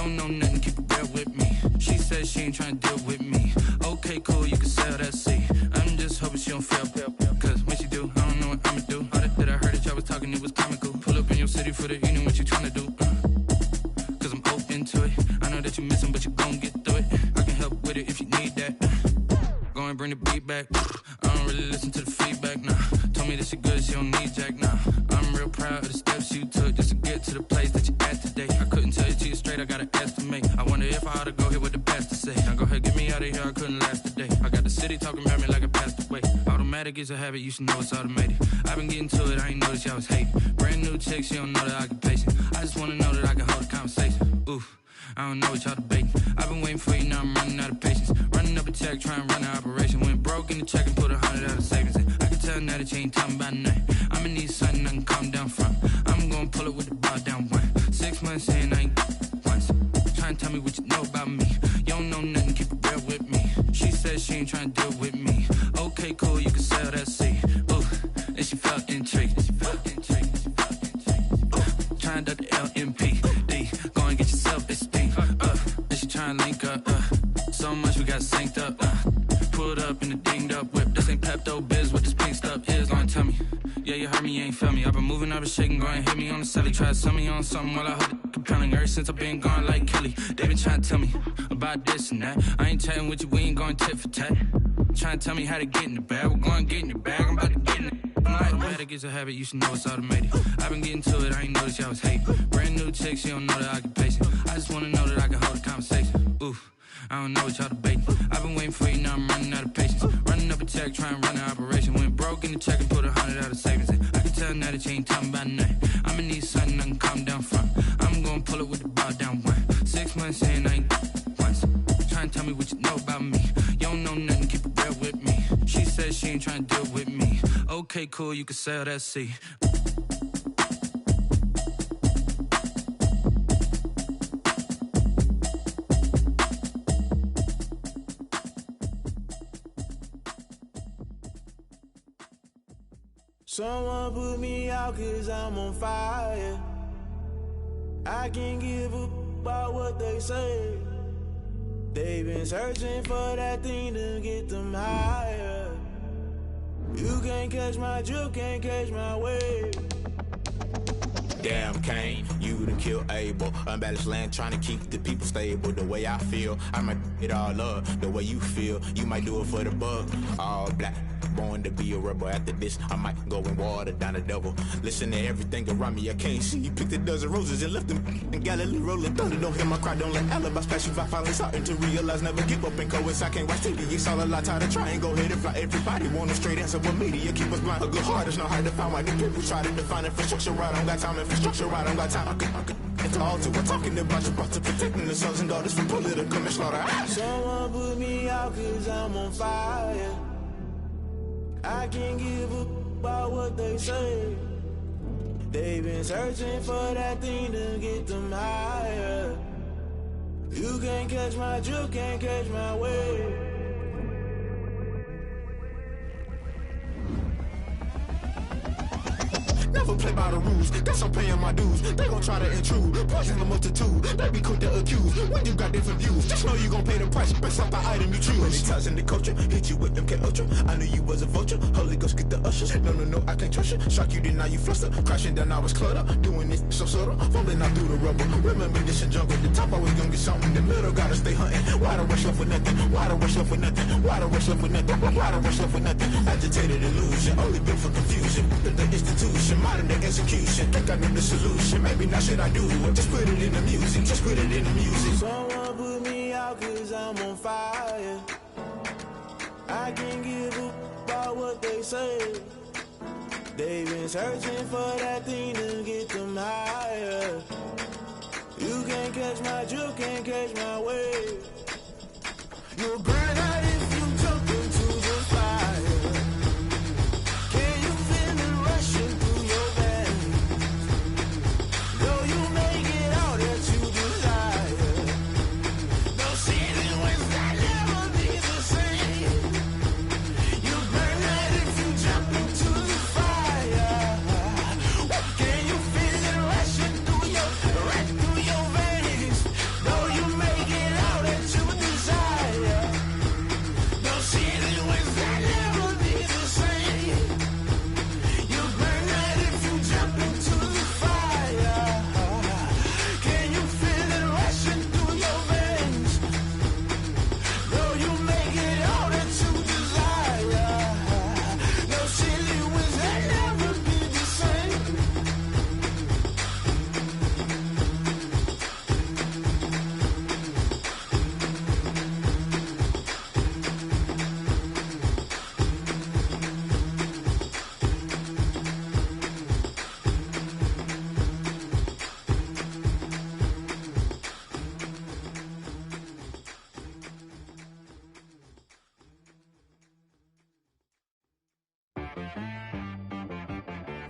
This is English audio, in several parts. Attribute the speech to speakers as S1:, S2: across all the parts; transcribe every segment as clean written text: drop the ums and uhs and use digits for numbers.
S1: don't know nothing, keep it real with me. She said she ain't tryna deal with me. Okay, cool, you can sell that seat. I'm just hoping she don't fail. Cause when she do, I don't know what I'ma do. All that I heard that y'all was talking, it was comical. Pull up in your city for the evening, what you tryna do? Cause I'm open to it. I know that you missing, but you gon' get through it. I can help with it if you need that. Go and bring the beat back. I don't really listen to the feedback, nah. Told me that she good, she don't need jack, nah. I'm real proud of the steps you took just to get to the place that you at today. I couldn't tell you to you straight, I gotta estimate. I wonder if I ought to go here with the best to say. Now go ahead, get me out of here, I couldn't last today. I got the city talking about me like I passed away. Automatic is a habit, you should know it's automated. I've been getting to it, I ain't noticed y'all was hating. Brand new chick, she don't know the occupation. I just wanna know that I can hold a conversation. Oof. I don't know what y'all debating. I've been waiting for you, now I'm running out of patience. Running up a check, trying to run an operation. Went broke in the check and put 100 out of savings in. I can tell now that you ain't talking about nothing. I'ma need something I can calm down from. I'm gonna pull it with the bar down one. 6 months in, I ain't once. Trying to tell me what you know about me. You don't know nothing, keep it real with me. She said she ain't trying to deal with me. Okay, cool, you can sell that seat. Ooh, and she felt intrigued. Trying to duck the LMPD. Go and get yourself esteem. And she trying to link up. So much we got synced up. Pulled up in the dinged up whip. This ain't Pepto Biz, what this pink stuff is. Gonna tell me. Yeah, you heard me, you ain't feel me. I've been moving, I've been shaking, go and hit me on the celly. Try to sell me on something while I hold it compelling. Ever since I've been gone like Kelly. They been trying to tell me about this and that. I ain't chatting with you, we ain't going tit for tat. Trying to tell me how to get in the bag. We're going to get in your bag, I'm about to get in it. Automatic is a habit, you should know it's automated. I've been getting to it, I ain't noticed y'all was hating. Brand new chick, she don't know the occupation. I just wanna know that I can hold a conversation. Oof, I don't know what y'all debating. I've been waiting for you, now I'm running out of patience. Running up a check, trying to run an operation. Went broke in the check and put 100 out of savings in. I can tell now that you ain't talking about nothing. I'ma need something I can calm down from. I'm gonna pull it with the bar down one. 6 months in, I ain't once. Trying to tell me what you know about me. You don't know nothing, keep it real with me. She said she ain't trying to deal with me. Okay, cool, you can sell that seat.
S2: Someone put me out 'cause I'm on fire. I can't give up about what they say. They've been searching for that thing to get them higher. You can't catch my drift, can't catch my wave.
S3: Damn Kane, you done killed Abel. Unbalanced land trying to keep the people stable. The way I feel, I might it all up. The way you feel, you might do it for the buck. All black, born to be a rebel. After this, I might go and water down the devil. Listen to everything around me, I can't see. Picked a dozen roses and left them in Galilee rolling thunder. Don't hear my cry, don't let alibis pass you by. Finally starting to realize, never give up and coincide. Can't watch TV, it's all a lot. Tired of trying, go ahead and fly. Everybody want a straight answer with media, keep us blind. A good heart is not hard to find. Why the people try to define infrastructure right? I don't got time, infrastructure right, I don't got time. It's all to we're talking about you, brought to protecting the sons and daughters from political manslaughter.
S2: Someone put me out 'cause I'm on fire. I can't give up about what they say. They've been searching for that thing to get them higher. You can't catch my drift, can't catch my wave.
S3: Never play by the rules, guess I'm paying my dues. They gon' try to intrude, poison the multitude. They be quick to accuse when you got different views. Just know you gon' pay the price based off the item you choose. Many times in the culture, hit you with them K Ultra. I knew you was a vulture, Holy Ghost get the ushers. No, I can't trust you. Shock you, then now you fluster. Crashing down, I was cluttered. Doing this so subtle, falling out through the rubble. Remember this in jungle, the top always gonna get something. The middle gotta stay hunting. Why the rush left with nothing? Why the rush left with nothing? Why the rush left with nothing? Why the rush left with nothing? Agitated illusion, only built for confusion. The institution, modern day execution. Think I know the solution. Maybe now should I do it? Just put it in the music. Just put it in the music.
S2: Someone put me out 'cause I'm on fire. I can't give up about what they say. They've been searching for that thing to get them higher. You can't catch my drift, can't catch my wave. You'll burn out if you jump into the fire. Can you feel it rushing through your veins? Though you make it all that you desire. No city was that never be the same. You burn out if you jump into the fire. Can you feel it rushing through your veins? Though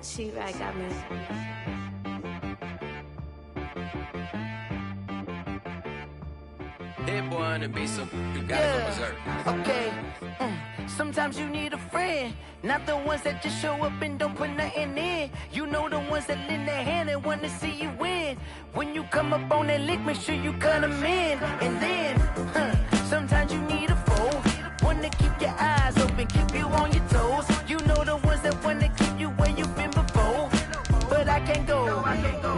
S4: She right got me.
S5: Hit boy and be some you gotta go berserk.
S6: Okay. Sometimes you need a friend, not the ones that just show up and don't put nothing in. You know the ones that lend their hand and want to see you win. When you come up on that lick, make sure you cut them in. And then, sometimes you need a foe, one to keep your eyes open, keep you on your toes. You know the ones that want to keep you where you've been before. But I can't go,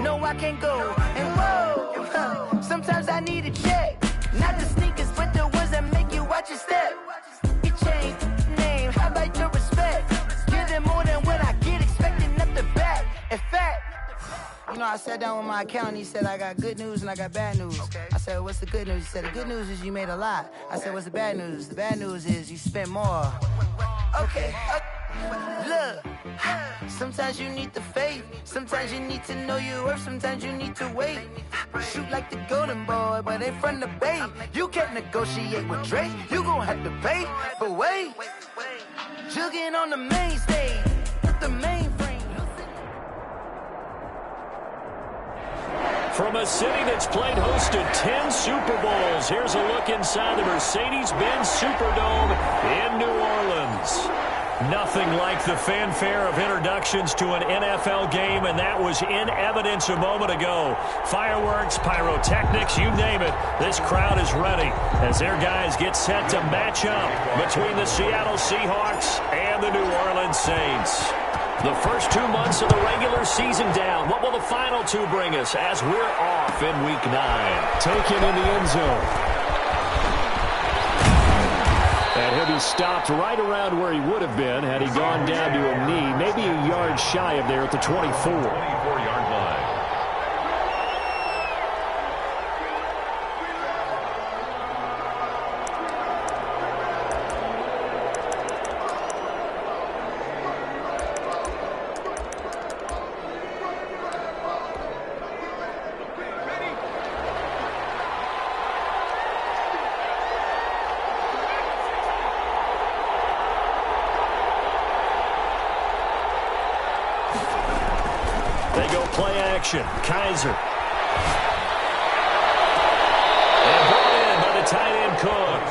S6: no I can't go. And whoa, sometimes I need a check, not the sneakers, but the ones that make you watch your step. You change name, how about your respect? Give them more than what I get, expecting nothing back. In fact, you know, I sat down with my accountant. He said, I got good news and I got bad news. Okay. I said, what's the good news? He said, the good news is you made a lot. I said, what's the bad news? The bad news is you spent more. Okay. Look, sometimes you need the faith. Sometimes you need to know your worth. Sometimes you need to wait. Shoot like the golden boy, but ain't from the bay. You can't negotiate with Drake. You gon' have to pay. But wait, jugging on the main stage with the mainframe.
S7: From a city that's played host to 10 Super Bowls, here's a look inside the Mercedes-Benz Superdome in New Orleans. Nothing like the fanfare of introductions to an NFL game, and that was in evidence a moment ago. Fireworks, pyrotechnics, you name it. This crowd is ready as their guys get set to match up between the Seattle Seahawks and the New Orleans Saints. The first 2 months of the regular season down. What will the final two bring us as we're off in Week 9? Taken in the end zone. And he'll be stopped right around where he would have been had he gone down to a knee, maybe a yard shy of there at the 24. 24-yard line. Kaiser. And brought in by the tight end Cook.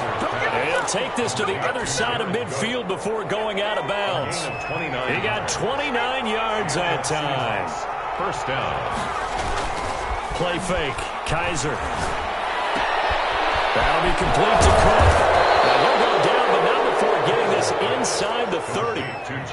S7: And he'll take this to the other side of midfield before going out of bounds. He got 29 yards that time. First down. Play fake. Kaiser. That'll be complete to Cook. Now he'll go down, but not before getting this inside the 30.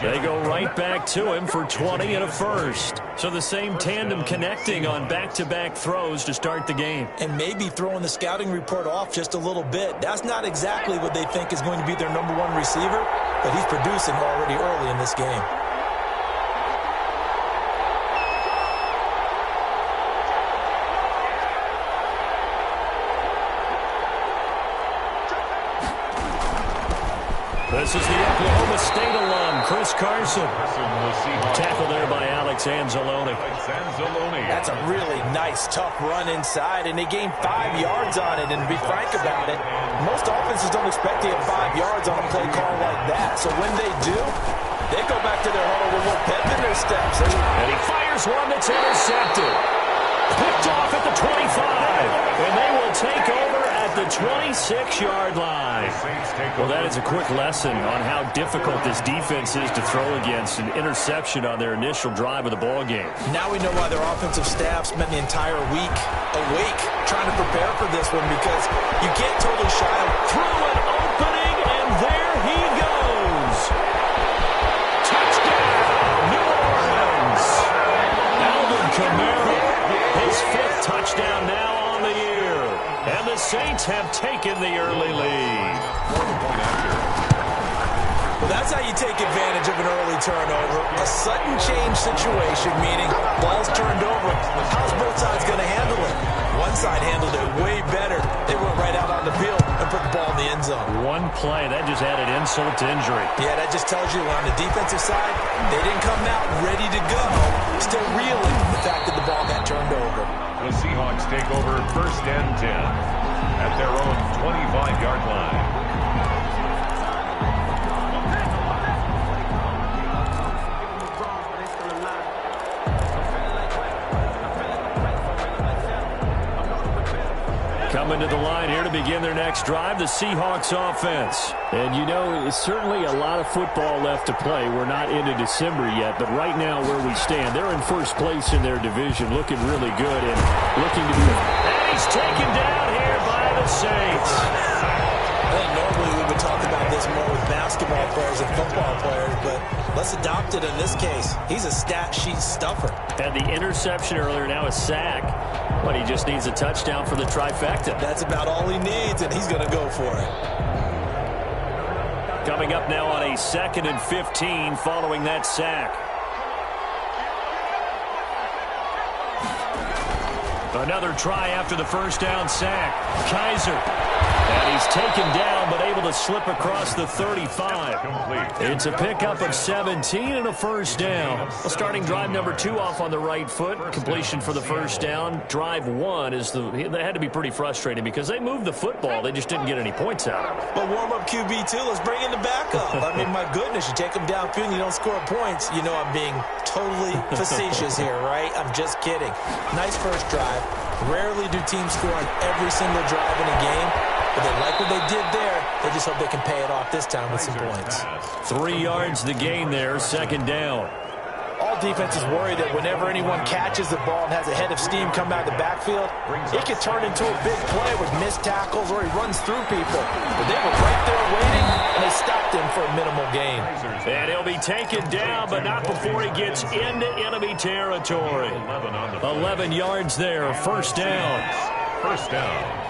S7: They go right back to him for 20 and a first. So the same tandem connecting on back-to-back throws to start the game.
S8: And maybe throwing the scouting report off just a little bit. That's not exactly what they think is going to be their number one receiver, but he's producing already early in this game.
S7: This is the Oklahoma State alum, Chris Carson. Tackle there by Alex Anzalone.
S8: That's a really nice, tough run inside, and they gained 5 yards on it. And to be frank about it, most offenses don't expect to get 5 yards on a play call like that. So when they do, they go back to their huddle with more pep in their steps.
S7: And he fires one that's intercepted. Picked off at the 25. And they will take over at the 26-yard line. Well, that is a quick lesson on how difficult this defense is to throw against. An interception on their initial drive of the ball game.
S8: Now we know why their offensive staff spent the entire week awake trying to prepare for this one, because you can't totally shy away.
S7: Through an opening, and there he goes. Touchdown, New Orleans. Alvin Kamara, his 5th touchdown now on the year. And the Saints have taken the early lead.
S8: Well, that's how you take advantage of an early turnover. A sudden change situation, meaning ball's turned over. How's both sides going to handle it? One side handled it way better. They went right out on the field and put the ball in the end zone.
S7: One play, that just added insult to injury.
S8: Yeah, that just tells you on the defensive side, they didn't come out ready to go. Still reeling the fact that the ball got turned over.
S9: The Seahawks take over 1st and 10 at their own 25-yard line.
S7: Coming to the line here to begin their next drive, the Seahawks offense.
S4: And, you know, it's certainly a lot of football left to play. We're not into December yet, but right now where we stand, they're in first place in their division, looking really good and looking to be...
S7: And he's taken down here by the Saints.
S8: I think normally we would talk about this more with basketball players and football players, but let's adopt it in this case. He's a stat sheet stuffer.
S7: Had the interception earlier, now a sack. But he just needs a touchdown for the trifecta.
S8: That's about all he needs, and he's going to go for it.
S7: Coming up now on a 2nd and 15 following that sack. Another try after the first down sack. Kaiser. And he's taken down, but able to slip across the 35. It's a pickup of 17 and a first down. Well, starting drive number 2 off on the right foot. Completion for the first down. Drive 1 is they had to be pretty frustrating because they moved the football. They just didn't get any points out of it.
S8: But warm-up QB2, let's bring in the backup. I mean, my goodness, you take them downfield and you don't score points. You know I'm being totally facetious here, right? I'm just kidding. Nice first drive. Rarely do teams score on every single drive in a game. But they like what they did there. They just hope they can pay it off this time with some points.
S7: 3 yards the gain there, second down.
S8: All defenses worry that whenever anyone catches the ball and has a head of steam come out of the backfield, it could turn into a big play with missed tackles or he runs through people. But they were right there waiting, and they stopped him for a minimal gain.
S7: And he'll be taken down, but not before he gets into enemy territory. 11 yards there, first down.
S9: First down.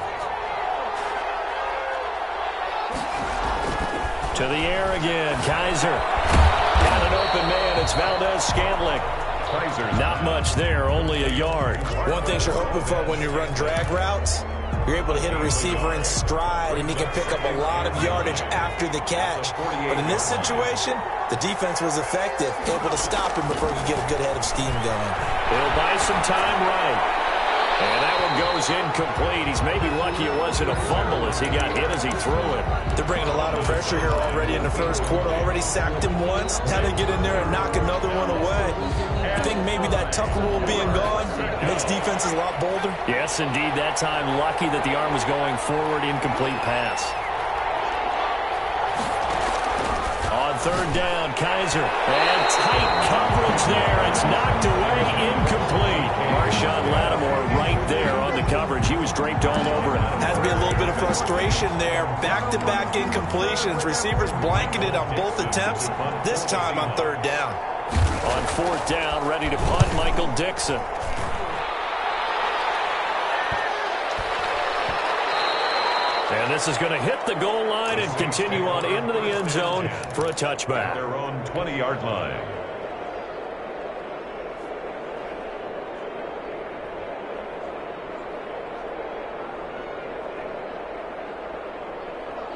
S7: To the air again, Kaiser. Got an open man, it's Valdez-Scantling. Not much there, only a yard.
S8: One thing you're hoping for when you run drag routes, you're able to hit a receiver in stride, and he can pick up a lot of yardage after the catch. But in this situation, the defense was effective, able to stop him before he could get a good head of steam going.
S7: He'll buy some time right. And that one goes incomplete. He's maybe lucky it wasn't a fumble as he got hit as he threw it.
S8: They're bringing a lot of pressure here already in the first quarter. Already sacked him once. Now they get in there and knock another one away. I think maybe that tuck rule being gone makes defenses a lot bolder.
S7: Yes, indeed. That time lucky that the arm was going forward. Incomplete pass. On third down, Kaiser. And tight coverage there. It's knocked away, incomplete. Marshawn Lattimore right there on the coverage. He was draped all over it.
S8: Has to be a little bit of frustration there. Back-to-back incompletions. Receivers blanketed on both attempts. This time on third down.
S7: On fourth down, ready to punt, Michael Dixon. And this is going to hit the goal line and continue on into the end zone for a touchback.
S9: Their own 20-yard line.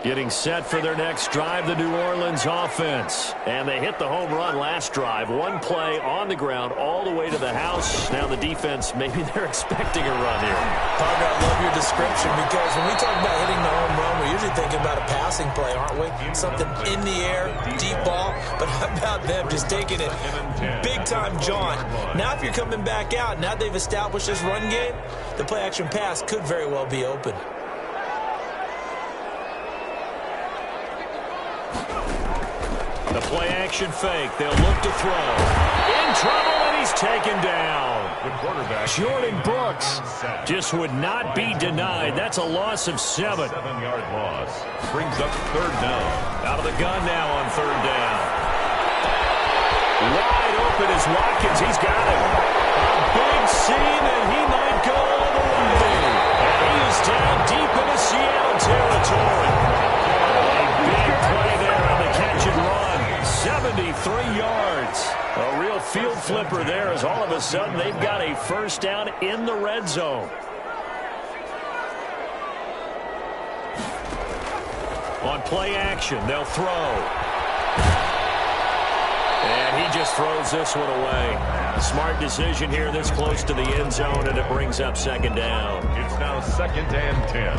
S7: Getting set for their next drive, the New Orleans offense. And they hit the home run last drive. One play on the ground all the way to the house. Now the defense, maybe they're expecting a run here.
S8: Parker, I love your description because when we talk about hitting the home run, we're usually thinking about a passing play, aren't we? Something in the air, deep ball. But how about them just taking it big-time jaunt? Now if you're coming back out, now they've established this run game, the play-action pass could very well be open.
S7: The play-action fake. They'll look to throw. In trouble, and he's taken down.
S9: The quarterback,
S7: Jordan Brooks, just would not be denied. That's a loss of 7.
S9: 7-yard loss. Brings up third down.
S7: Out of the gun now on third down. Wide open is Watkins. He's got him. A big seam, and he might go all the way. And he is down deep into Seattle territory. A big play there on the catch and run. 73 yards. A real field flipper there as all of a sudden they've got a first down in the red zone. On play action, they'll throw. And he just throws this one away. Smart decision here this close to the end zone, and it brings up second down.
S9: It's now 2nd and 10.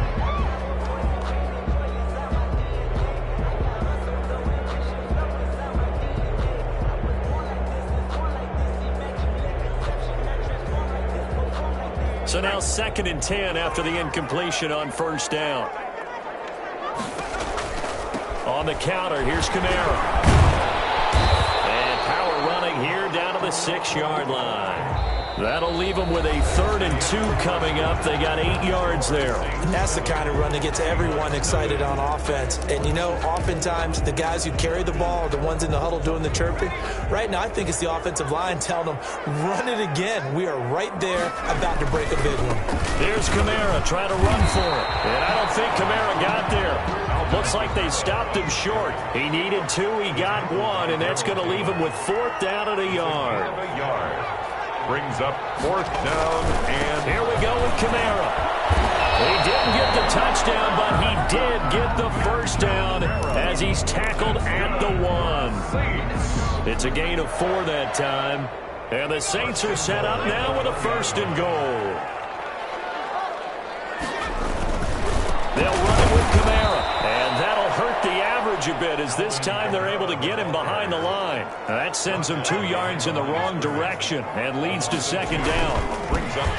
S7: So now 2nd and 10 after the incompletion on first down. On the counter, here's Kamara. And power running here down to the 6-yard line. That'll leave them with a 3rd and 2 coming up. They got 8 yards there.
S8: And that's the kind of run that gets everyone excited on offense. And, you know, oftentimes the guys who carry the ball are the ones in the huddle doing the chirping. Right now, I think it's the offensive line telling them, run it again. We are right there about to break a big one.
S7: Here's Kamara trying to run for it. And I don't think Kamara got there. Looks like they stopped him short. He needed 2. He got 1. And that's going to leave him with 4th down and a yard.
S9: Brings up 4th down, and
S7: here we go with Kamara. He didn't get the touchdown, but he did get the 1st down as he's tackled at the 1. It's a gain of 4 that time. And the Saints are set up now with a 1st and goal. They'll run it with Kamara, and that'll hurt the average a bit as this time they're able to get him behind the line. That sends him 2 yards in the wrong direction and leads to 2nd down.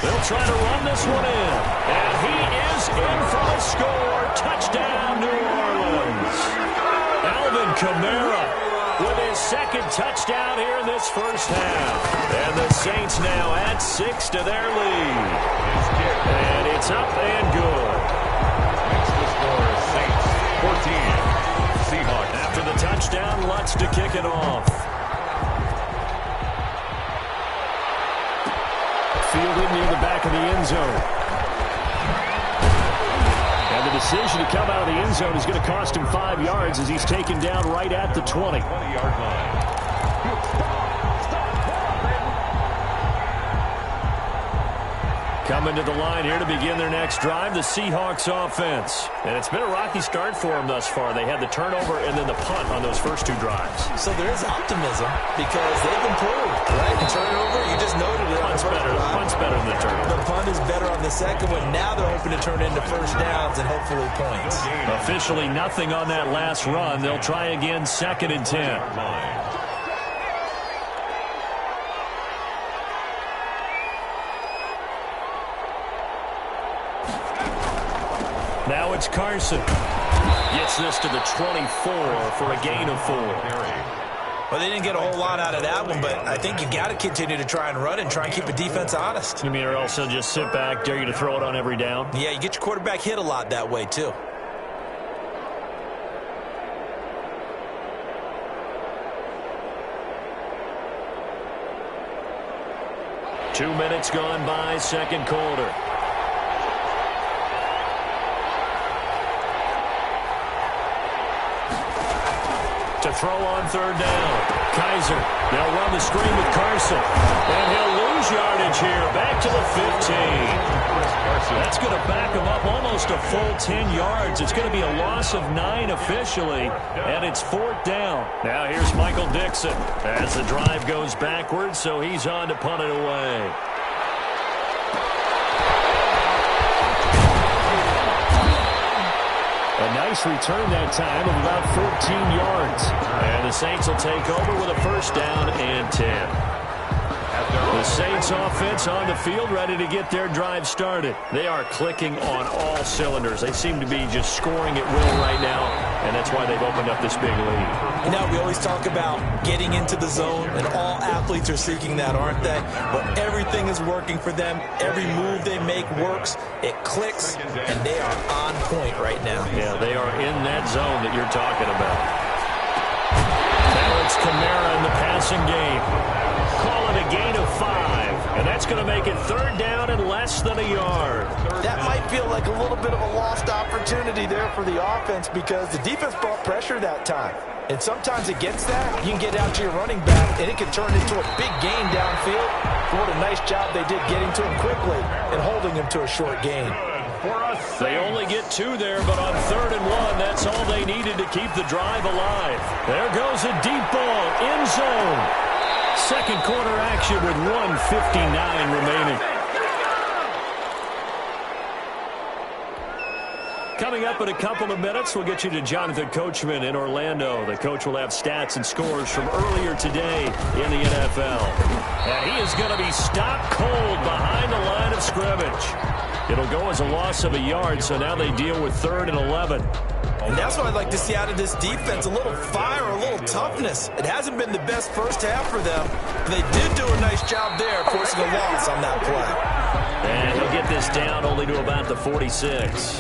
S7: They'll try to run this one in, and he is in for the score. Touchdown, New Orleans. Alvin Kamara with his 2nd touchdown here in this first half. And the Saints now add 6 to their lead. And it's up and good.
S9: Saints 14. Seahawks.
S7: After the touchdown, Lutz to kick it off. Fielded near the back of the end zone. And the decision to come out of the end zone is going to cost him 5 yards as he's taken down right at the 20.
S9: 20-yard line.
S7: Coming to the line here to begin their next drive, the Seahawks offense. And it's been a rocky start for them thus far. They had the turnover and then the punt on those first 2 drives.
S8: So there is optimism because they've improved, right? The turnover, you just noted it.
S7: Punt's better than the turnover.
S8: The punt is better on the second one. Now they're hoping to turn into 1st downs and hopefully points.
S7: Officially nothing on that last run. They'll try again 2nd and 10. Now it's Carson. Gets this to the 24 for a gain of 4.
S8: Well, they didn't get a whole lot out of that one, but I think you got to continue to try and run and try and keep the defense honest.
S7: You mean or else they'll just sit back, dare you to throw it on every down?
S8: Yeah, you get your quarterback hit a lot that way, too.
S7: Two minutes gone by, second quarter. To throw on 3rd down. Kaiser. They'll run the screen with Carson. And he'll lose yardage here. Back to the 15. That's going to back him up almost a full 10 yards. It's going to be a loss of 9 officially. And it's 4th down. Now here's Michael Dixon as the drive goes backwards, so he's on to punt it away. A nice return that time of about 14 yards. And the Saints will take over with a 1st down and 10. The Saints offense on the field ready to get their drive started. They are clicking on all cylinders. They seem to be just scoring at will right now, and that's why they've opened up this big lead.
S8: You know, we always talk about getting into the zone, and all athletes are seeking that, aren't they? But everything is working for them. Every move they make works. It clicks, and they are on point right now.
S7: Yeah, they are in that zone that you're talking about. Now it's Kamara in the passing game. Call it a gain of 5, and that's going to make it 3rd down and less than a yard.
S8: That might feel like a little bit of a lost opportunity there for the offense because the defense brought pressure that time. And sometimes against that, you can get out to your running back, and it can turn into a big gain downfield. What a nice job they did getting to him quickly and holding him to a short gain.
S7: They only get 2 there, but on 3rd and 1, that's all they needed to keep the drive alive. There goes a deep ball, end zone. Second quarter action with 1:59 remaining. Coming up in a couple of minutes, we'll get you to Jonathan Coachman in Orlando. The coach will have stats and scores from earlier today in the NFL. And he is going to be stopped cold behind the line of scrimmage. It'll go as a loss of a yard, so now they deal with 3rd and 11.
S8: And that's what I'd like to see out of this defense, a little fire, a little toughness. It hasn't been the best first half for them, but they did do a nice job there, forcing a loss on that play.
S7: And he'll get this down only to about the 46.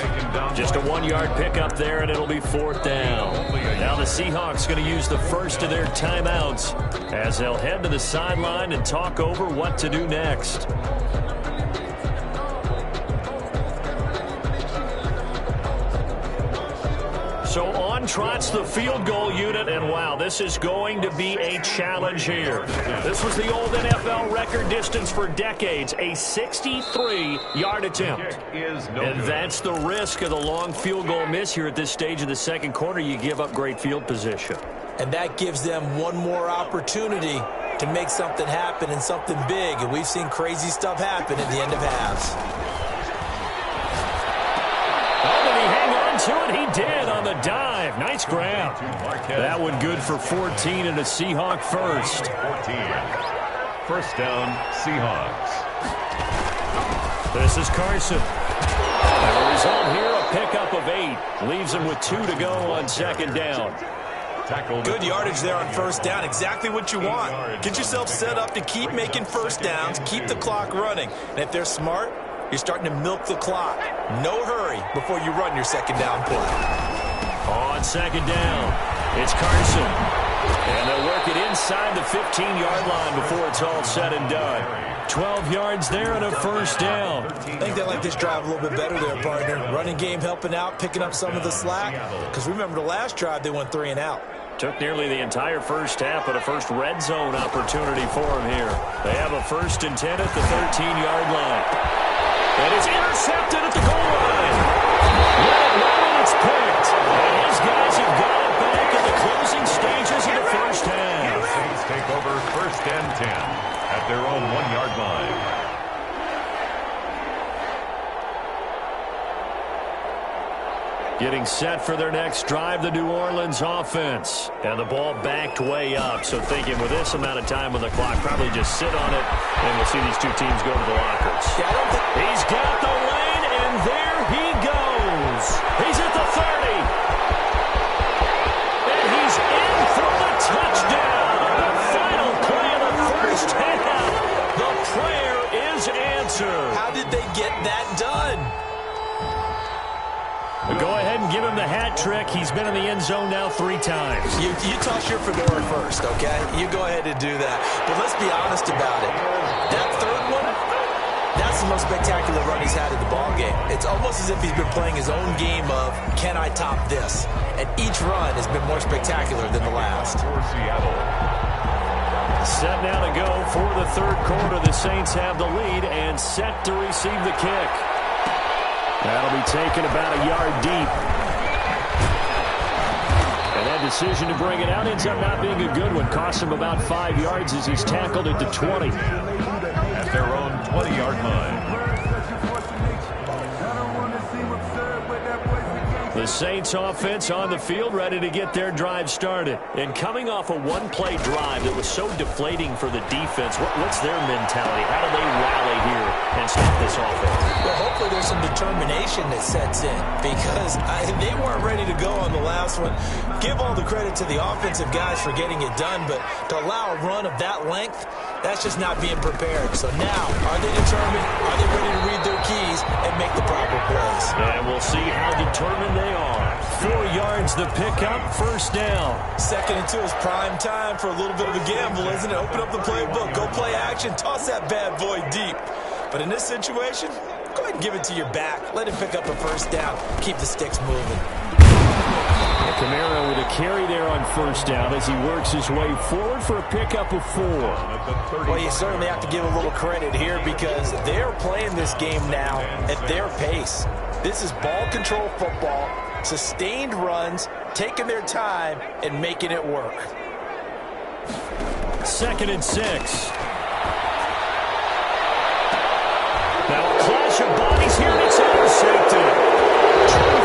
S7: Just a 1-yard pickup there, and it'll be 4th down. Now the Seahawks going to use the first of their timeouts as they'll head to the sideline and talk over what to do next. So on trots the field goal unit, and wow, this is going to be a challenge here. This was the old NFL record distance for decades, a 63-yard attempt. And that's the risk of the long field goal miss here at this stage of the second quarter. You give up great field position.
S8: And that gives them one more opportunity to make something happen and something big. And we've seen crazy stuff happen at the end of halves.
S7: To it, he did on the dive. Nice grab. That one good for 14 and a Seahawk first.
S9: 14. First down, Seahawks.
S7: This is Carson. And the result here, a pickup of 8. Leaves him with 2 to go on second down.
S8: Good yardage there on first down. Exactly what you want. Get yourself set up to keep making first downs, keep the clock running. And if they're smart, you're starting to milk the clock. No hurry before you run your second down play.
S7: On second down, it's Carson. And they'll work it inside the 15-yard line before it's all said and done. 12 yards there and a first down.
S8: I think they like this drive a little bit better there, partner. Running game helping out, picking up some of the slack. Because remember the last drive, they went 3 and out.
S7: Took nearly the entire first half, but a first red zone opportunity for him here. They have a 1st and 10 at the 13-yard line. And it's intercepted at the goal line. Let it run and it's picked. And his guys have got it back in the closing stages of the first half.
S9: The Saints take over 1st and 10 at their own 1-yard line.
S7: Getting set for their next drive, the New Orleans offense. And the ball backed way up. So thinking with this amount of time on the clock, probably just sit on it, and we'll see these two teams go to the lockers. He's got the lane, and there he goes. He's at the 30. And he's in for the touchdown. The final play of the first half. The prayer is answered.
S8: How did they get that done?
S7: Go ahead and give him the hat trick. He's been in the end zone now 3 times.
S8: You toss your fedora first, okay? You go ahead and do that. But let's be honest about it. That third one, that's the most spectacular run he's had in the ballgame. It's almost as if he's been playing his own game of, can I top this? And each run has been more spectacular than the last.
S7: Set now to go for the third quarter. The Saints have the lead and set to receive the kick. That'll be taken about a yard deep. And that decision to bring it out ends up not being a good one. Costs him about 5 yards as he's tackled at the 20.
S9: At their own 20-yard line.
S7: The Saints offense on the field ready to get their drive started. And coming off a one-play drive that was so deflating for the defense, what's their mentality? How do they rally here and stop this offense?
S8: Well, hopefully there's some determination that sets in because they weren't ready to go on the last one. Give all the credit to the offensive guys for getting it done, but to allow a run of that length, that's just not being prepared. So now, are they determined? Are they ready to read their keys and make the proper plays?
S7: And we'll see how determined they are. 4 yards the pickup, first down.
S8: 2nd and 2 is prime time for a little bit of a gamble, isn't it? Open up the playbook, go play action, toss that bad boy deep. But in this situation, go ahead and give it to your back. Let him pick up a first down. Keep the sticks moving.
S7: Kamara with a carry there on first down as he works his way forward for a pickup of 4.
S8: Well, you certainly have to give a little credit here because they're playing this game now at their pace. This is ball control football, sustained runs, taking their time, and making it work.
S7: 2nd and 6. Now a clash of bodies here, and it's intercepted. True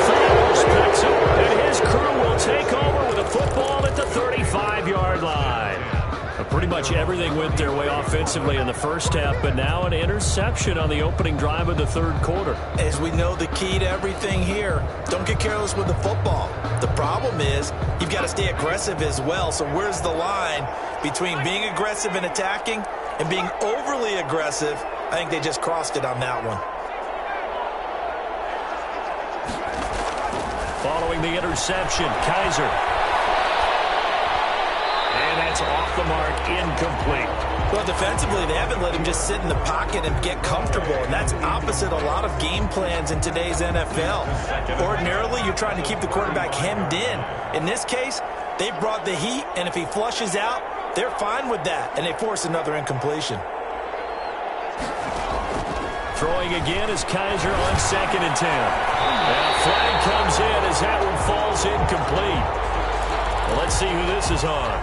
S4: Everything went their way offensively in the first half, but now an interception on the opening drive of the third quarter.
S8: As we know, the key to everything here, don't get careless with the football. The problem is you've got to stay aggressive as well. So where's the line between being aggressive and attacking and being overly aggressive? I think they just crossed it on that one.
S4: Following the interception, Kaiser. And that's off the mark, incomplete.
S8: Well, defensively, they haven't let him just sit in the pocket and get comfortable, and that's opposite a lot of game plans in today's NFL. Ordinarily, you're trying to keep the quarterback hemmed in. In this case, they brought the heat, and if he flushes out, they're fine with that, and they force another incompletion.
S4: Throwing again is Kaiser on 2nd and 10. And a flag comes in as that one falls incomplete. Well, let's see who this is on.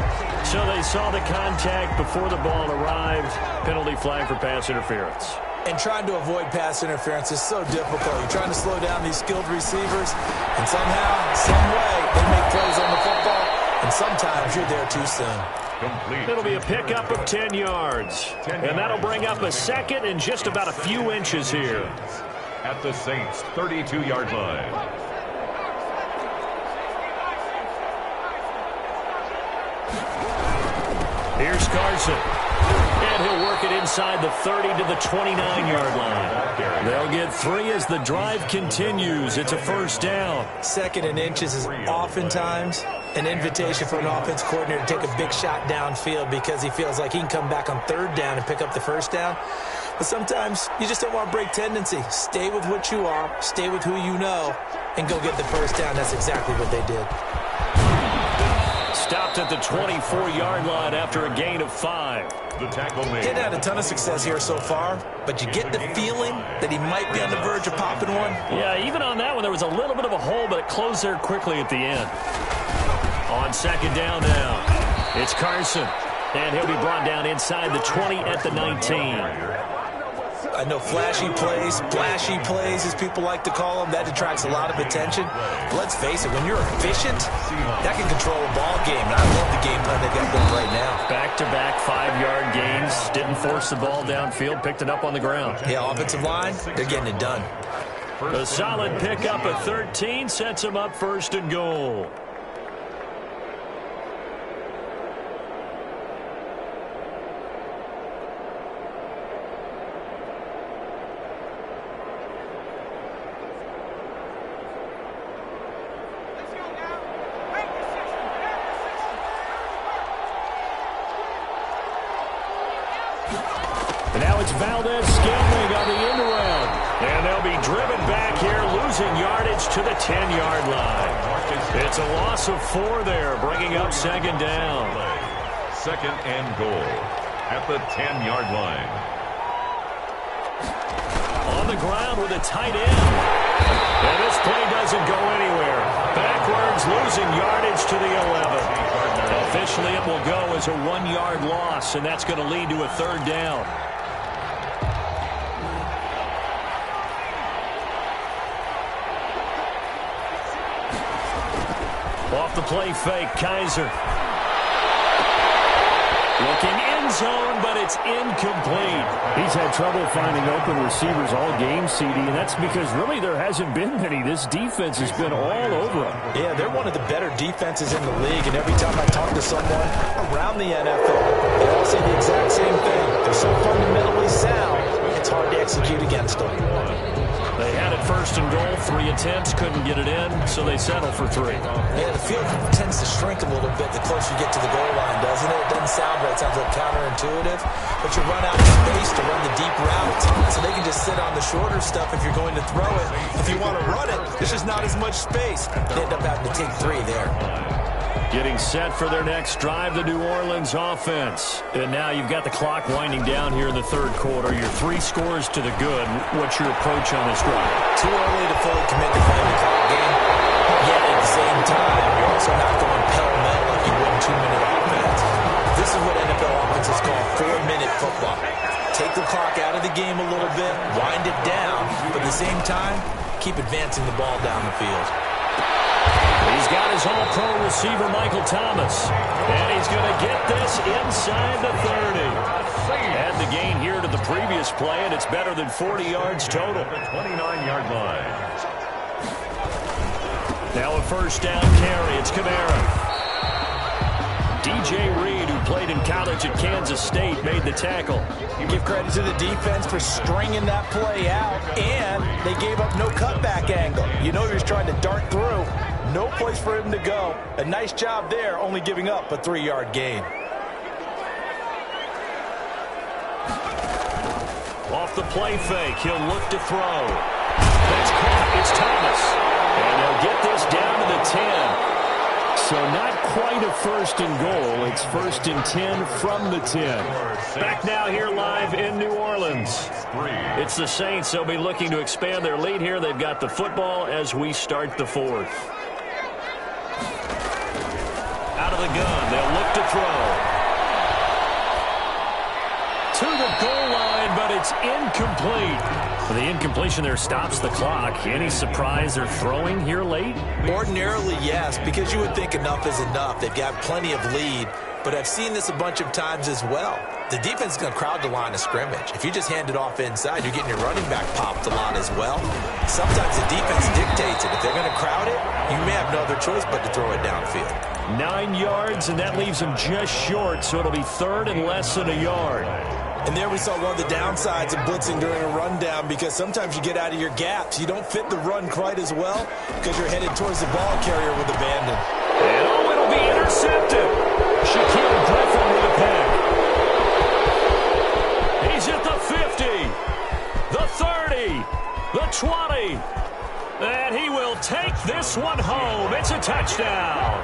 S4: So they saw the contact before the ball arrived. Penalty flag for pass interference.
S8: And trying to avoid pass interference is so difficult. You're trying to slow down these skilled receivers, and somehow, some way, they make plays on the football, and sometimes you're there too soon.
S9: Complete.
S4: It'll be a pickup of 10 yards. And that'll bring up a second and just about a few inches here.
S9: At the Saints' 32-yard line.
S4: Here's Carson. And he'll work it inside the 30 to the 29-yard line. They'll get 3 as the drive continues. It's a first down.
S8: 2nd and inches is oftentimes an invitation for an offense coordinator to take a big shot downfield because he feels like he can come back on 3rd down and pick up the first down. But sometimes you just don't want to break tendency. Stay with what you are, stay with who you know, and go get the first down. That's exactly what they did.
S4: Stopped at the 24-yard line after a gain of 5.
S9: The tackle made.
S8: He'd had a ton of success here so far, but you get the feeling that he might be on the verge of popping one.
S4: Yeah, even on that one, there was a little bit of a hole, but it closed there quickly at the end. On 2nd down now, it's Carson. And he'll be brought down inside the 20 at the 19.
S8: I know flashy plays, as people like to call them, that attracts a lot of attention. But let's face it, when you're efficient, that can control a ball game. And I love the game plan they've got going right now.
S4: Back-to-back 5-yard gains. Didn't force the ball downfield, picked it up on the ground.
S8: Yeah, offensive line, they're getting it done.
S4: A solid pickup of 13 sets him up 1st and goal. And now it's Valdez-Scantling on the end around. And they'll be driven back here, losing yardage to the 10-yard line. It's a loss of 4 there, bringing up 2nd down.
S9: 2nd and goal at the 10-yard line.
S4: On the ground with a tight end. And this play doesn't go anywhere. Backwards, losing yardage to the 11. Officially, it will go as a 1-yard loss, and that's going to lead to a 3rd down. Off the play fake, Kaiser. Looking end zone, but it's incomplete. He's had trouble finding open receivers all game, CD, and that's because really there hasn't been many. This defense has been all over them.
S8: Yeah, they're one of the better defenses in the league, and every time I talk to someone around the NFL, they all say the exact same thing. They're so fundamentally sound, it's hard to execute against them.
S4: They had it 1st and goal, 3 attempts, couldn't get it in, so they settle for 3.
S8: Yeah, the field tends to shrink a little bit the closer you get to the goal line, doesn't it? It doesn't sound right. It sounds like counterintuitive, but you run out of space to run the deep route, so they can just sit on the shorter stuff if you're going to throw it. If you want to run it, there's just not as much space. They end up having to take 3 there.
S4: Getting set for their next drive, the New Orleans offense. And now you've got the clock winding down here in the 3rd quarter. Your 3 scores to the good. What's your approach on this drive?
S8: Too early to fully commit to playing the clock game. Yet at the same time, you're also not going pell-mell like you would in 2-minute offense. This is what NFL offenses call 4-minute football. Take the clock out of the game a little bit, wind it down, but at the same time, keep advancing the ball down the field.
S4: He's got his all-pro receiver, Michael Thomas. And he's going to get this inside the 30. Add the gain here to the previous play, and it's better than 40 yards total.
S9: The 29-yard line.
S4: Now a first down carry. It's Kamara. DJ Reed, who played in college at Kansas State, made the tackle.
S8: You give credit to the defense for stringing that play out, and they gave up no cutback angle. You know he was trying to dart through. No place for him to go. A nice job there, only giving up a 3-yard gain.
S4: Off the play fake, he'll look to throw. That's caught. It's Thomas. And they'll get this down to the 10. So not quite a first and goal. It's first and 10 from the 10. Back now here live in New Orleans. It's the Saints. They'll be looking to expand their lead here. They've got the football as we start the fourth. Out of the gun. They'll look to throw. To the goal line, but it's incomplete. The incompletion there stops the clock. Any surprise they're throwing here late?
S8: Ordinarily, yes, because you would think enough is enough. They've got plenty of lead, but I've seen this a bunch of times as well. The defense is going to crowd the line of scrimmage. If you just hand it off inside, you're getting your running back popped a lot as well. Sometimes the defense dictates it. If they're going to crowd it, you may have no other choice but to throw it downfield.
S4: 9 yards, and that leaves them just short, so it'll be third and less than a yard.
S8: And there we saw one of the downsides of blitzing during a rundown, because sometimes you get out of your gaps. You don't fit the run quite as well because you're headed towards the ball carrier with abandon.
S4: And oh, it'll be intercepted. Shaquille Griffin with a pick. He's at the 50, the 30, the 20. And he will take this one home. It's a touchdown.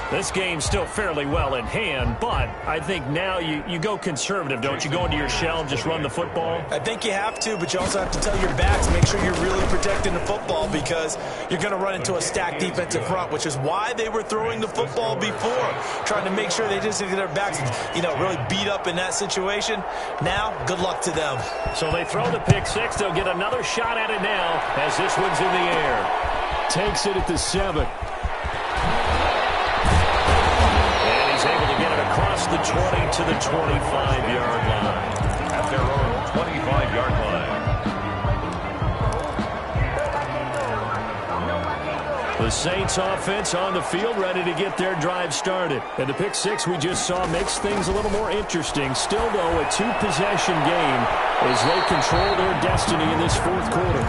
S4: This game's still fairly well in hand, but I think now you go conservative, don't you? Go into your shell and just run the football?
S8: I think you have to, but you also have to tell your backs, make sure you're really protecting the football, because you're going to run into a stacked defensive front, which is why they were throwing the football before, trying to make sure they just get their backs, really beat up in that situation. Now, good luck to them.
S4: So they throw the pick six. They'll get another shot at it now as this one's in the air. Takes it at the 7. Across the 20 to the 25-yard line.
S9: At their own 25-yard line.
S4: The Saints offense on the field, ready to get their drive started. And the pick six we just saw makes things a little more interesting. Still, though, a two-possession game as they control their destiny in this fourth quarter.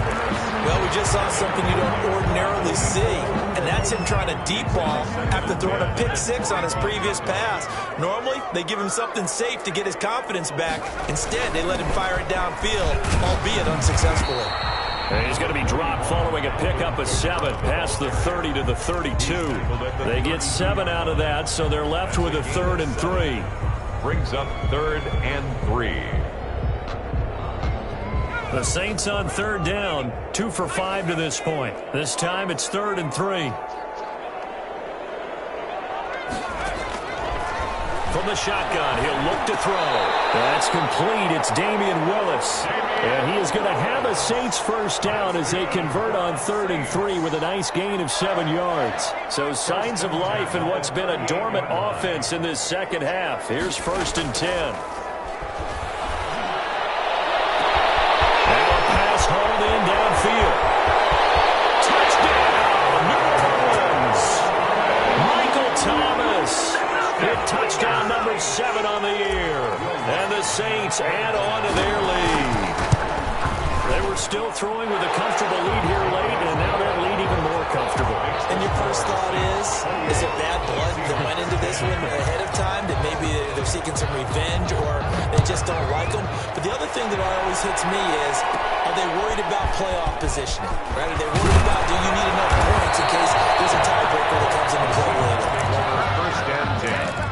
S8: Well, we just saw something you don't ordinarily see, and that's him trying to deep ball after throwing a pick six on his previous pass. Normally, they give him something safe to get his confidence back. Instead, they let him fire it downfield, albeit unsuccessfully.
S4: And he's going to be dropped following a pickup of 7 past the 30 to the 32. They get 7 out of that, so they're left with a 3rd and 3.
S9: Brings up 3rd and 3.
S4: The Saints on 3rd down, 2 for 5 to this point. This time it's 3rd and 3. From the shotgun, he'll look to throw. That's complete. It's Damian Willis. And he is going to have a Saints first down as they convert on 3rd and 3 with a nice gain of 7 yards. So signs of life in what's been a dormant offense in this second half. Here's 1st and 10. Now a pass hauled in downfield. Touchdown, New Orleans. Michael Thomas. Hit touchdown number 7 on the year. And the Saints add on to their lead. They were still throwing with a comfortable lead here late, and now that lead even more comfortable.
S8: And your first thought is it bad blood that went into this one ahead of time, that maybe they're seeking some revenge or they just don't like them? But the other thing that always hits me is, are they worried about playoff positioning? Right? Are they worried about, do you need enough points in case there's a tiebreaker that comes into play later?
S9: 1st and 10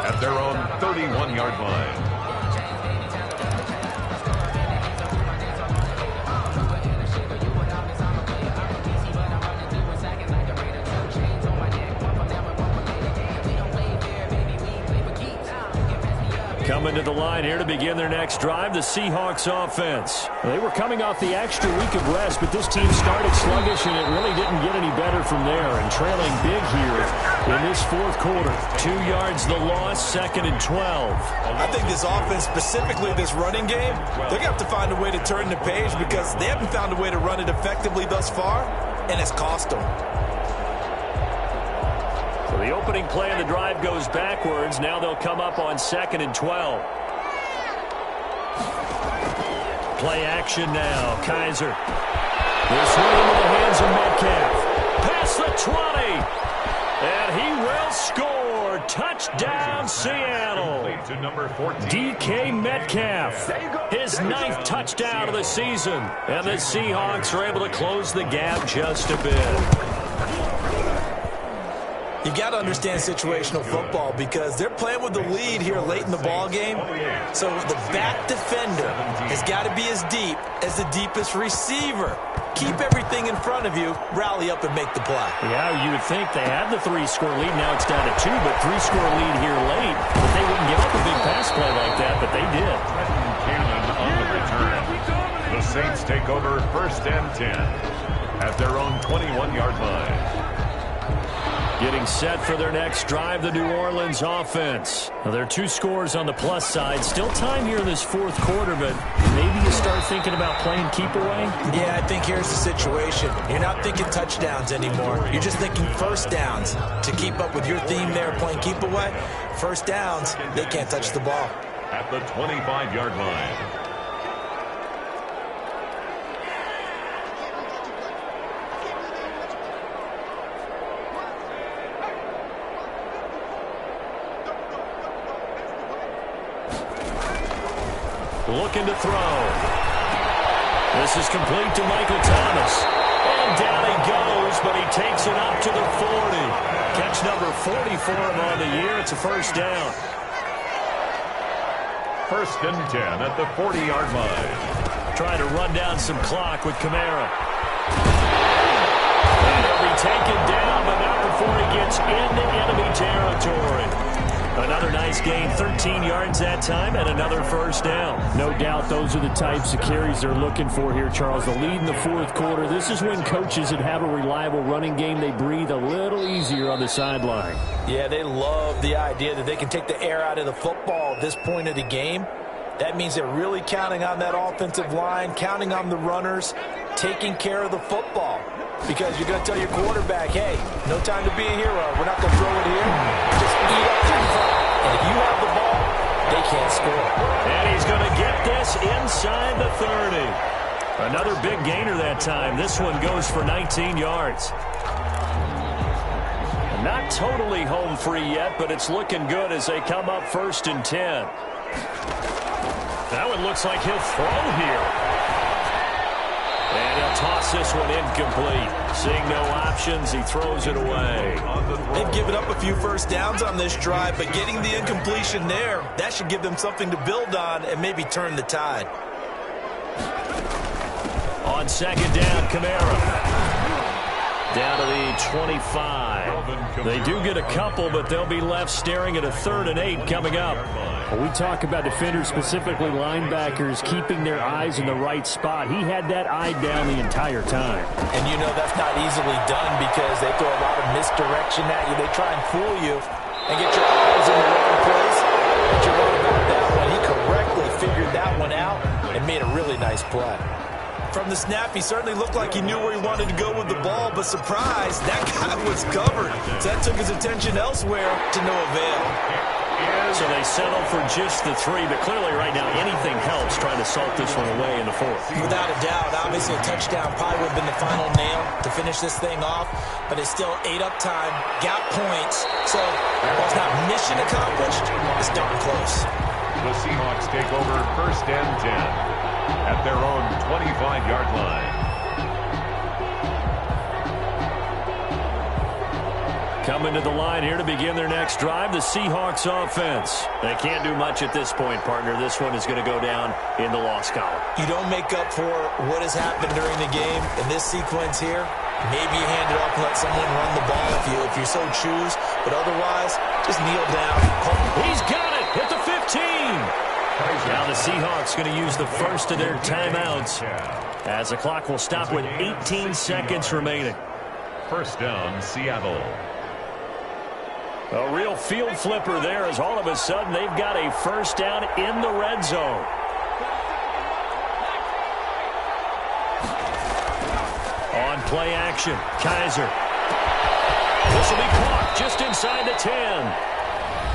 S9: at their own 31-yard line.
S4: Coming Coming to the line here to begin their next drive, the Seahawks offense.
S7: They were coming off the extra week of rest, but this team started sluggish, and it really didn't get any better from there. And trailing big here in this fourth quarter.
S4: 2 yards the loss, 2nd and 12.
S8: I think this offense, specifically this running game, they're going to have to find a way to turn the page because they haven't found a way to run it effectively thus far, and it's cost them.
S4: So the opening play of the drive goes backwards. Now they'll come up on 2nd and 12. Play action now. Kaiser. This one into the hands of Metcalf. Past the 20. And he will score. Touchdown, Seattle.
S9: To number 14.
S4: DK Metcalf. His 9th touchdown of the season. And the Seahawks are able to close the gap just a bit.
S8: You got to understand situational football because they're playing with the lead here late in the ball game. So the back defender has got to be as deep as the deepest receiver. Keep everything in front of you, rally up and make the play.
S4: Yeah, you would think they had the 3-score lead. Now it's down to 2, but 3-score lead here late. But they wouldn't give up a big pass play like that, but they did.
S9: Cannon on the return. The Saints take over 1st and 10 at their own 21-yard line.
S4: Getting set for their next drive, the New Orleans offense. Now, there are 2 scores on the plus side. Still time here in this fourth quarter, but maybe you start thinking about playing keep away?
S8: Yeah, I think here's the situation. You're not thinking touchdowns anymore. You're just thinking first downs. To keep up with your theme there, playing keep away, first downs, they can't touch the ball.
S9: At the 25-yard line.
S4: Looking to throw. This is complete to Michael Thomas. And down he goes, but he takes it up to the 40. Catch number 40 for him on the year. It's a first down.
S9: 1st and 10 at the 40-yard line.
S4: Trying to run down some clock with Kamara. And he'll be taken down, but not before he gets into enemy territory. Another nice gain, 13 yards that time, and another first down.
S7: No doubt those are the types of carries they're looking for here, Charles. The lead in the fourth quarter. This is when coaches that have a reliable running game, they breathe a little easier on the sideline.
S8: Yeah, they love the idea that they can take the air out of the football at this point of the game. That means they're really counting on that offensive line, counting on the runners, taking care of the football. Because you're going to tell your quarterback, hey, no time to be a hero. We're not going to throw it here. Just eat up to the front. And if you have the ball, they can't score.
S4: And he's going to get this inside the 30. Another big gainer that time. This one goes for 19 yards. Not totally home free yet, but it's looking good as they come up 1st and 10. That one looks like he'll throw here. And he'll toss this one incomplete. Seeing no options, he throws it away.
S8: They've given up a few first downs on this drive, but getting the incompletion there, that should give them something to build on and maybe turn the tide.
S4: On 2nd down, Kamara. Down to the 25. They do get a couple, but they'll be left staring at a 3rd and 8 coming up.
S7: Well, we talk about defenders, specifically linebackers, keeping their eyes in the right spot. He had that eye down the entire time.
S8: And you know that's not easily done because they throw a lot of misdirection at you. They try and fool you and get your eyes in the wrong place. But you're wrong about that one. He correctly figured that one out and made a really nice play. From the snap, he certainly looked like he knew where he wanted to go with the ball, but surprise, that guy was covered. So that took his attention elsewhere to no avail.
S4: So they settle for just the 3, but clearly right now anything helps trying to salt this one away in the 4th.
S8: Without a doubt, obviously a touchdown probably would have been the final nail to finish this thing off, but it's still 8 up time, got points, so while it's not mission accomplished, it's darn close.
S9: The Seahawks take over 1st and 10 at their own 25-yard line.
S4: Coming to the line here to begin their next drive, the Seahawks offense. They can't do much at this point, partner. This one is going to go down in the loss column.
S8: You don't make up for what has happened during the game in this sequence here. Maybe you hand it off and let someone run the ball if you so choose. But otherwise, just kneel down.
S4: He's got it at the 50. 15. Now the Seahawks going to use the first of their timeouts as the clock will stop with 18 seconds remaining.
S9: First down, Seattle.
S4: A real field flipper there as all of a sudden they've got a first down in the red zone. On play action, Kaiser. This will be caught just inside the 10.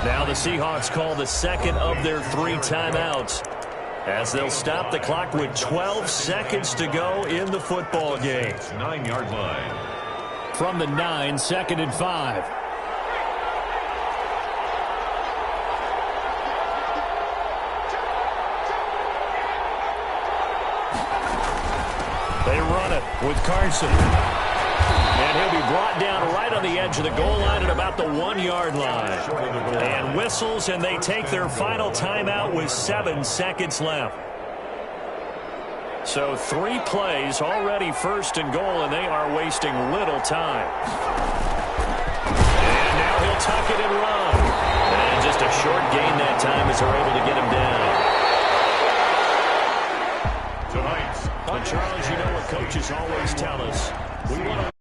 S4: Now the Seahawks call the second of their 3 timeouts as they'll stop the clock with 12 seconds to go in the football game.
S9: 9-yard line.
S4: From the 9, 2nd and 5. They run it with Carson. And he'll be brought down right on the edge of the goal line at about the 1-yard line. And whistles, and they take their final timeout with 7 seconds left. So 3 plays already first and goal, and they are wasting little time. And now he'll tuck it and run. And just a short gain that time as they're able to get him down. But Charles, you know what coaches always tell us. We want to